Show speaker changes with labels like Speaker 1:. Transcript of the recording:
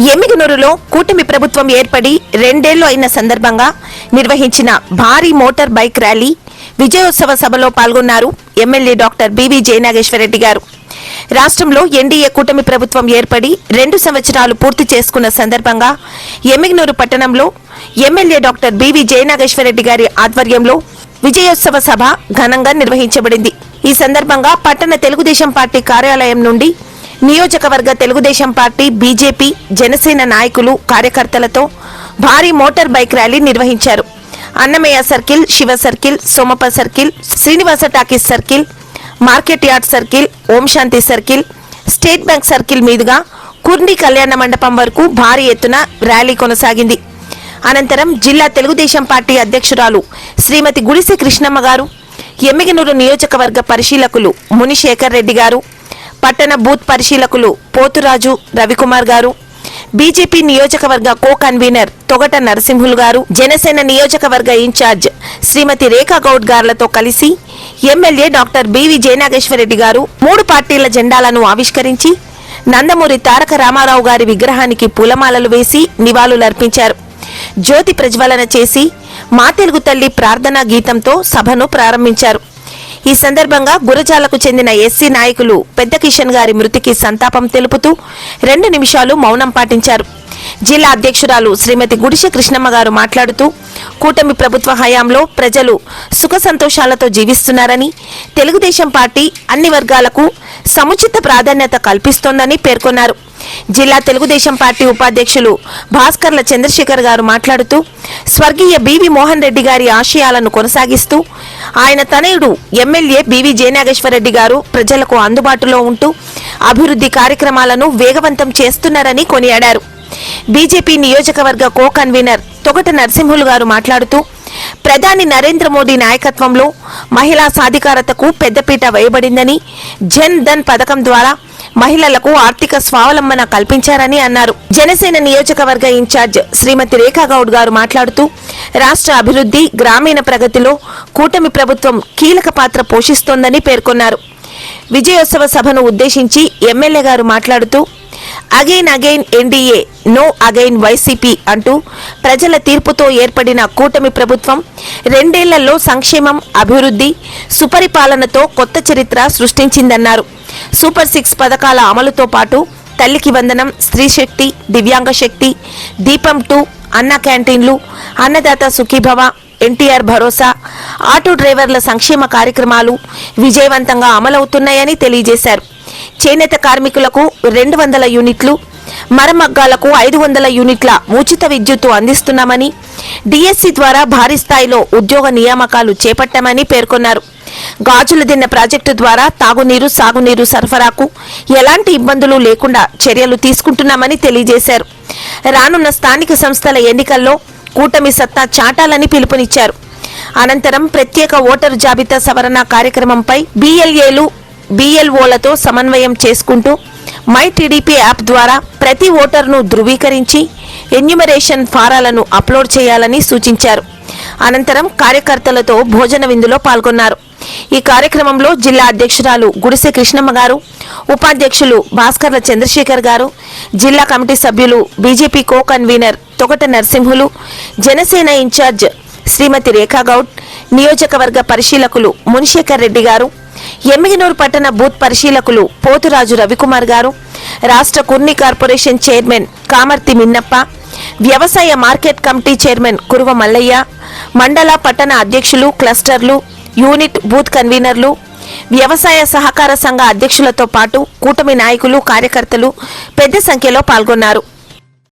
Speaker 1: ఎమ్మిగనూరులో కూటమి ప్రభుత్వం ఏర్పడి 2 ఏళ్లు అయిన సందర్భంగా నిర్వహించిన భారీ మోటార్ బైక్ ర్యాలీ విజయోత్సవ సభలో పాల్గొన్నారు ఎమ్మెల్యే డాక్టర్ బివి జయనాగేశ్వరరెడ్డి గారు. రాష్ట్రంలో ఎన్డీఏ కూటమి ప్రభుత్వం ఏర్పడి 2 సంవత్సరాలు పూర్తి చేసుకున్న సందర్భంగా ఎమ్మిగనూరు పట్టణంలో ఎమ్మెల్యే డాక్టర్ బివి జయనాగేశ్వరరెడ్డి గారి ఆధ్వర్యంలో విజయోత్సవ సభ ఘనంగా నిర్వహించబడింది. ఈ సందర్భంగా పట్టణ తెలుగుదేశం పార్టీ కార్యాలయం నుండి నియోజకవర్గ తెలుగుదేశం పార్టీ, బీజేపీ, జనసేన నాయకులు, కార్యకర్తలతో భారీ మోటార్ బైక్ ర్యాలీ నిర్వహించారు. Annamayya circle, Shiva circle, Somapa circle, Srinivasa talkies circle, market yard circle, Om Shanti circle, state bank circle మీదుగా కుర్ని కళ్యాణ మండపం వరకు భారీ ఎత్తున ర్యాలీ కొనసాగింది. అనంతరం జిల్లా తెలుగుదేశం పార్టీ అధ్యక్షురాలు శ్రీమతి గుడిసె కృష్ణమ్మ గారు, ఎమ్మిగనూరు నియోజకవర్గ పరిశీలకులు మునిశేఖర్ రెడ్డి గారు, పట్టణ బూత్ పరిశీలకులు పోతురాజు రవికుమార్ గారు, బీజేపీ నియోజకవర్గ కో కన్వీనర్ తొగట నరసింహులు గారు, జనసేన నియోజకవర్గ ఇన్ఛార్జ్ శ్రీమతి రేఖా గౌడ్ గారులతో కలిసి ఎమ్మెల్యే డాక్టర్ బివి జయనాగేశ్వరరెడ్డి గారు 3 పార్టీల జెండాలను ఆవిష్కరించి నందమూరి తారక రామారావు గారి విగ్రహానికి పూలమాలలు వేసి నివాళులర్పించారు. జ్యోతి ప్రజ్వలన చేసి మా తెలుగు తల్లి ప్రార్థనా గీతంతో సభను ప్రారంభించారు. ఈ సందర్భంగా గురజాలకు చెందిన ఎస్సీ నాయకులు పెద్ద కిషన్ గారి మృతికి సంతాపం తెలుపుతూ 2 నిమిషాలు మౌనం పాటించారు. జిల్లా అధ్యక్షురాలు శ్రీమతి గుడిసె కృష్ణమ్మ గారు మాట్లాడుతూ కూటమి ప్రభుత్వ హయాంలో ప్రజలు సుఖ సంతోషాలతో జీవిస్తున్నారని, తెలుగుదేశం పార్టీ అన్ని వర్గాలకు సముచిత ప్రాధాన్యత కల్పిస్తోందని పేర్కొన్నారు. జిల్లా తెలుగుదేశం పార్టీ ఉపాధ్యక్షులు భాస్కర్ల చంద్రశేఖర్ గారు మాట్లాడుతూ స్వర్గీయ బివి మోహన్ రెడ్డి గారి ఆశయాలను కొనసాగిస్తూ ఆయన తనయుడు ఎమ్మెల్యే బివి జయనాగేశ్వరరెడ్డి గారు ప్రజలకు అందుబాటులో ఉంటూ అభివృద్ధి కార్యక్రమాలను వేగవంతం చేస్తున్నారని కొనియాడారు. బీజేపీ నియోజకవర్గ కో కన్వీనర్ తొగట నరసింహులు గారు మాట్లాడుతూ ప్రధాని నరేంద్ర మోదీ నాయకత్వంలో మహిళా సాధికారతకు పెద్దపీట వేయబడిందని, జన్ ధన్ పథకం ద్వారా మహిళలకు ఆర్థిక స్వావలంబన కల్పించారని అన్నారు. జనసేన నియోజకవర్గ ఇన్ఛార్జ్ శ్రీమతి రేఖా గౌడ్ గారు మాట్లాడుతూ రాష్ట్ర అభివృద్ధి, గ్రామీణ ప్రగతిలో కూటమి ప్రభుత్వం కీలక పాత్ర పోషిస్తోందని పేర్కొన్నారు. విజయోత్సవ సభను ఉద్దేశించి ఎమ్మెల్యే గారు మాట్లాడుతూ again again NDA, no again YCP అంటూ ప్రజల తీర్పుతో ఏర్పడిన కూటమి ప్రభుత్వం 2 ఏళ్లలో సంక్షేమం, అభివృద్ధి, సుపరిపాలనతో కొత్త చరిత్ర సృష్టించిందన్నారు. సూపర్ 6 పథకాల అమలుతో పాటు తల్లికి వందనం, స్త్రీ శక్తి, దివ్యాంగ శక్తి, దీపం 2, అన్న క్యాంటీన్లు, అన్నదాత సుఖీభవ, ఎన్టీఆర్ భరోసా, ఆటో డ్రైవర్ల సంక్షేమ కార్యక్రమాలు విజయవంతంగా అమలవుతున్నాయని తెలియజేశారు. చేనేత కార్మికులకు 200 యూనిట్లు, మరమగ్గాలకు 500 యూనిట్ల ఉచిత విద్యుత్తు అందిస్తున్నామని, డిఎస్సి ద్వారా భారీ స్థాయిలో ఉద్యోగ నియామకాలు చేపట్టామని పేర్కొన్నారు. గాజుల దిన్న ప్రాజెక్టు ద్వారా తాగునీరు, సాగునీరు సరఫరాకు ఎలాంటి ఇబ్బందులు లేకుండా చర్యలు తీసుకుంటున్నామని తెలియజేశారు. రానున్న స్థానిక సంస్థల ఎన్నికల్లో కూటమి సత్తా చాటాలని పిలుపునిచ్చారు. అనంతరం ప్రత్యేక ఓటరు జాబితా సవరణ కార్యక్రమంపై బిఎల్ఏలు, బిఎల్ఓలతో సమన్వయం చేసుకుంటూ మై టీడీపీ యాప్ ద్వారా ప్రతి ఓటర్ను ధృవీకరించి ఎన్యూమరేషన్ ఫారాలను అప్లోడ్ చేయాలని సూచించారు. అనంతరం కార్యకర్తలతో భోజన విందులో పాల్గొన్నారు. ఈ కార్యక్రమంలో జిల్లా అధ్యక్షురాలు గుడిసె కృష్ణమ్మ గారు, ఉపాధ్యక్షులు భాస్కర్ల చంద్రశేఖర్ గారు, జిల్లా కమిటీ సభ్యులు BJP co convener Togata Narasimhulu, Janasena in charge Shrimati Rekha Goud, నియోజకవర్గ పరిశీలకులు మునిశేఖర్ రెడ్డి గారు, ఎమ్మిగనూరు పట్టణ బూత్ పరిశీలకులు పోతురాజు రవికుమార్ గారు, రాష్ట్ర కుర్ని కార్పొరేషన్ చైర్మన్ కామర్తి మిన్నప్ప, వ్యవసాయ market committee chairman Kuruva Mallaiah, మండల పట్టణ అధ్యక్షులు, క్లస్టర్లు, యూనిట్ బూత్ కన్వీనర్లు, వ్యవసాయ సహకార సంఘ అధ్యక్షులతో పాటు కూటమి నాయకులు, కార్యకర్తలు పెద్ద సంఖ్యలో పాల్గొన్నారు.